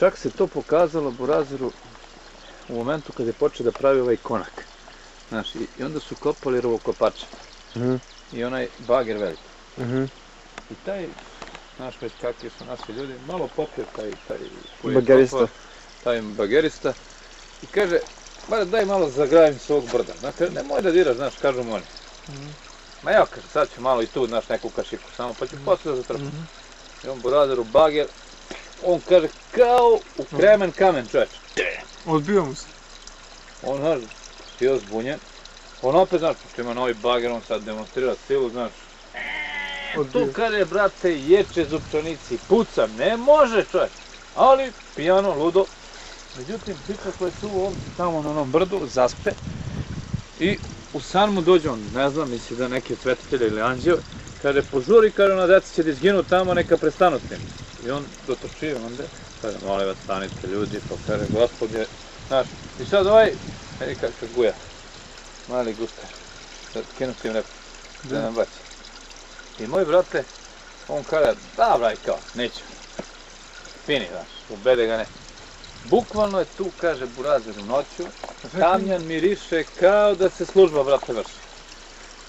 čak se to pokazalo Burazeru u momentu kad je počeo da pravi ovaj konak. Znaš, i onda su kopali rovokopače. I onaj bager veliki. I taj, znaš već kakvi su naši ljudi, malo popio taj bagerista. Taj bagerista. I kaže, bare daj malo zagrajim s ovog brda. Znate, nemoj da diraš, znaš, kažu mu oni. Ma ja, kaže, sad ću malo i tu, znaš, neku kašiku samo, pa ću posle da zatrpam. I on Burazer u bager, on kaže, kao u kremen kamen, čoveč. Odbio mu se. On, znaš, bio zbunjen. On opet, znaš, što ima novi bager, on sad demonstrira silu, znaš. Tu kaže, brate, ječe zupčanici, pucam, ne može, čoveč. Ali, pijano, ludo. Međutim, priča je tu ovdje, tamo na onom brdu, zaspe. I u san mu dođe on, ne znam, misli da neki svetitelj ili anđeo. Kaže, požuri, kaže, ona deca će da izginu tamo, neka prestanu s tim. I on dotočio onda, kaže, molim vas, stanite ljudi, pa kaže, gospod je, znaš. I sad ovaj, meni kakva guja, mali guskar, sad kinu tim repu, da nam baci. I moj brate, on kaže, da braj kao, neću. Fini, znaš, ubede ga ne. Bukvalno je tu, kaže Burazer, u noću, tamjan miriše kao da se služba, brate, vrši.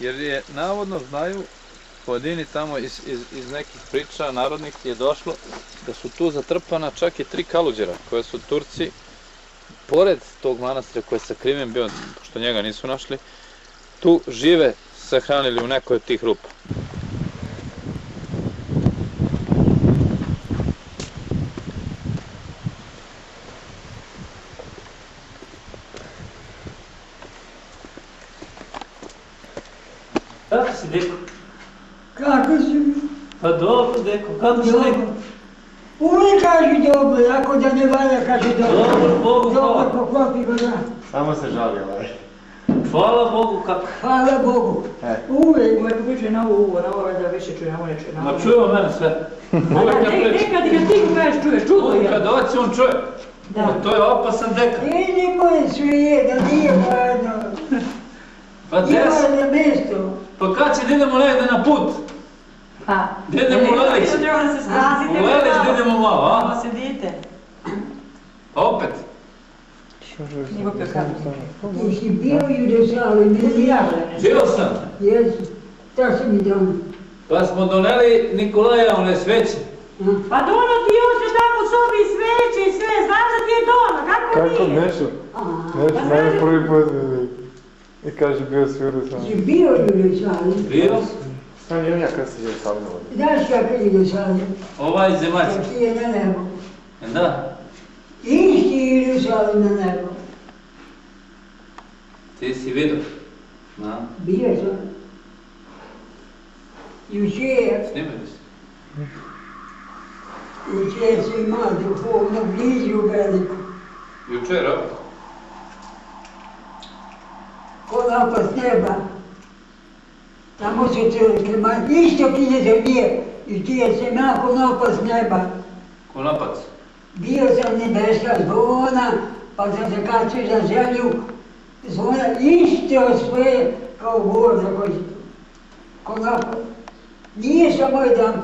Jer je, navodno, znaju, pojedini tamo iz nekih priča narodnih je došlo da su tu zatrpana čak i 3 kaluđera koje su Turci, pored tog manastira koji je sakriven bio, pošto njega nisu našli, tu žive sahranili u nekoj od tih rupa. Kako si, deko? Kako si? Pa dobro, deko, kako si, deko? Uvijek kaži dobro, ako da ne valja, kaži dobro. Dobro, Bogu hvala. Dobro, poklopi ga da. Samo se žali, ovaj. Hvala Bogu, kako? Hvala Bogu. Uvijek. Uvijek pričaju na ovo da više čuje, na ovo ne čuje. Ma čujemo mene sve. Uvijek kad priča. Nekad kad ti gledaš čuješ, čudo je. Kad oci on čuje. To je opasan deka. Vidi moje sve je, da nije hladno. Pa des. Ima na mjesto. Pa kad će da idemo negdje na put? Pa. Da idemo u Lelić. Treba da se spasite. U Lelić da idemo malo, a? Malo sedite. Pa opet. Nego pio kapu. Ti si bio u Jerusalim, ili ja? Bio sam. Jesu. Šta si mi dao? Pa smo doneli Nikolaja one sveće. Pa dono ti još je tamo u sobi i sveće i sve, znaš da ti je dono, kako nije? Kako Nešo? Nešo, mene prvi put i kaže bio si u Jerusalim. Si bio u Jerusalim? Bio. Sam imam ja kad se Jerusalim vodi. Znaš kako je Jerusalim? Ovaj zemaljski. Kako je na nebo. Da. Isti Jerusalim na nebo. Ti si vidio. Da. Bio sam. Jučer Snimali si. se ima duhovno blizu veliko. Jučer, opet. Ko napad neba. Tamo su crkve, ma isto knjize nije. I ti je se nakon napad neba. Ko napac? Bio sam nebeska zvona, pa sam se kačio za zemlju. Zvona isto sve kao voda ko napad. Nije samo jedan.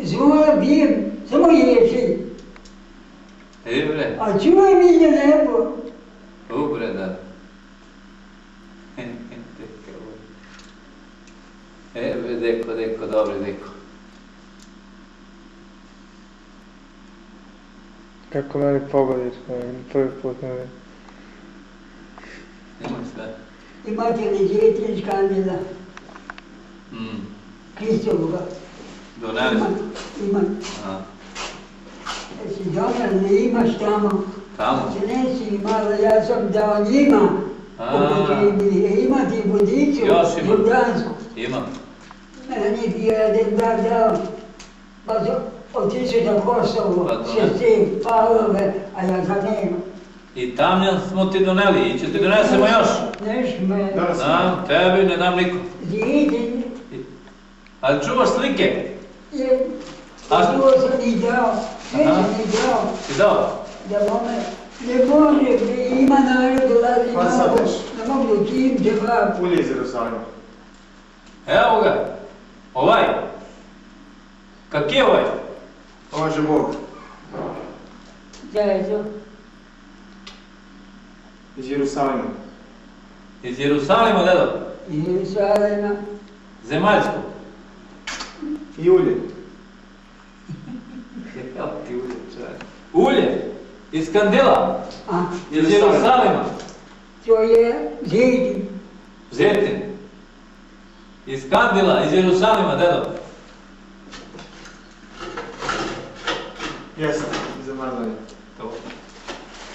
Zvona bijem, samo ječi. Bre. A čuvaj mi je nebo. Bre, da. Deko, dobri deko. Kako meni pogodiš, prvi put ne vidim. Imam sve. Imate li djete iz Kandila? Kristovoga? Doneli smo. Imam. Jesi donel, ne imaš tamo? Tamo? Se nesi imala, ja sam dao njima upotrebili. Ima ti vodicu, Jordansku. Imam. Meni bi jedan dar dao, pa otišao za Kosovo, se te palove, a ja ga nemam. I tamljan smo ti doneli, i će ti donesemo još. Neš me. Znam, tebi ne dam niko. Zidin. Ali čuvaš slike? To sam i dao, sve sam i dao. Ti dao? Da bome, ne može, ima narod dolazi, ne mogu ovdje kim te hlap. Ulje iz Jerusalima. Evo ga. Ovaj. Kak je ovaj? Pomaže Bog. Šta je to? Iz Jerusalima. Iz Jerusalima, dedo. Iz Jerusalima. Zemaljsko. I ulje. Evo ti ulje, čovjek. Ulje. Iz kandila. A, Iz Jerusalima. to je zidin. Zetin. Iz kandila, iz Jerusalima, dedo. Jeste, iz zamazanja. To.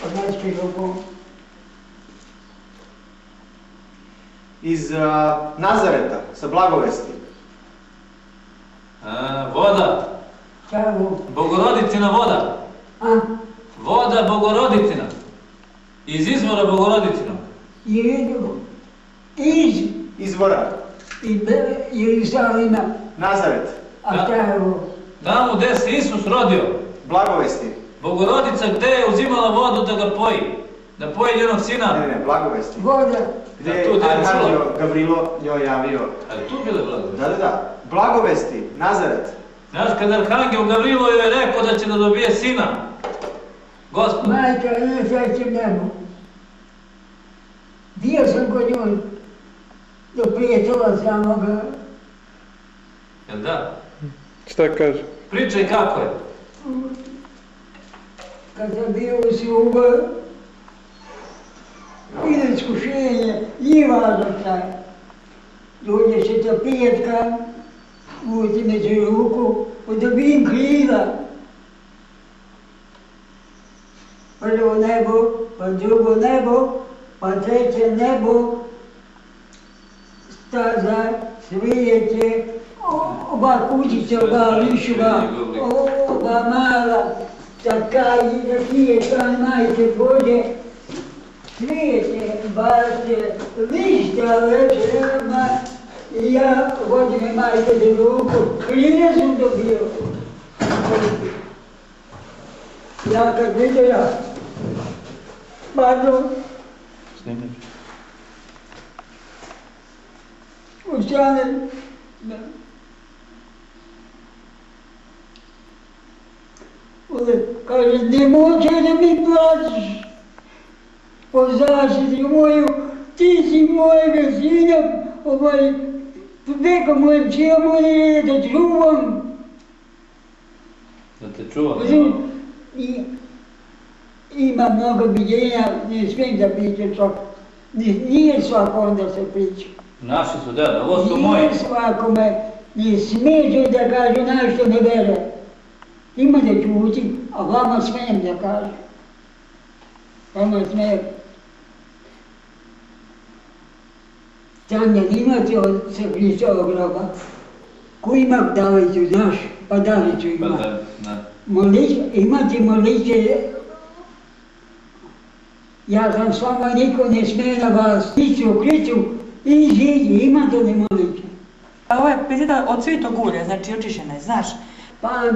Odnački kako. Iz Nazareta, sa Blagovesti. Voda. Šta je ovo? Bogorodicina voda. A, Voda Bogorodicina. Iz izvora Bogorodicina. iz Izvora. Jerusalima. Nazaret. A šta je ovo? Tamo gdje se Isus rodio. Blagovesti. Bogorodica gdje je uzimala vodu da ga poji. Da poji njenog sina. Ne, Blagovesti. Voda. Gdje A je tu gdje je Arhanđel čula? Gavrilo njoj javio. Ali tu bile blagodati. Da. Blagovesti, Nazaret. Znaš, kad Arhangel Gavrilo joj je rekao da će da dobije sina. Gospod. Majka, ne svećem nebo. Bio sam kod njoj. Do prijatelja samoga. Jel da? Šta kaže? Pričaj kako je. Kad sam bio u Suba, ide iskušenje, nije važno taj. Dođe se ta pijetka, uzime se ruku, dobijem krila. Prvo nebo, pa drugo nebo, pa treće nebo, staza, svijeće, oba kućica, oba lišuva, oba mala, taka i rakijeta, majke Bože, svijeće, bašte, lišta večerama, i ja vodim majke za ruku, krile sam dobio. Ja kad vidio ja, pardon, ustane, kaže, nemojte da mi plaćiš, po zaštiti moju, ti si mojega sina, veka mojem čija moje da čuvam. Da te čuvam. I ima mnogo biljenja, ne smijem da pričam svako. Nije svako onda se priča. Naši su, deda, ovo su moji. Nije svakome, ne smijeđu da kažu nešto ne vere. Ima da čuti, a vama smijem da kažu. Vama smijem. Tam ne imate od se Hristovog groba. Ko ima davicu, znaš, pa davicu Pa ima. da. Imate molitve, ja sam s vama, niko ne smije na vas, Isu Hristu, iziđi, imate li molitve? A ovo je pizda od svitog ulja, znači očišćena je, znaš. Pa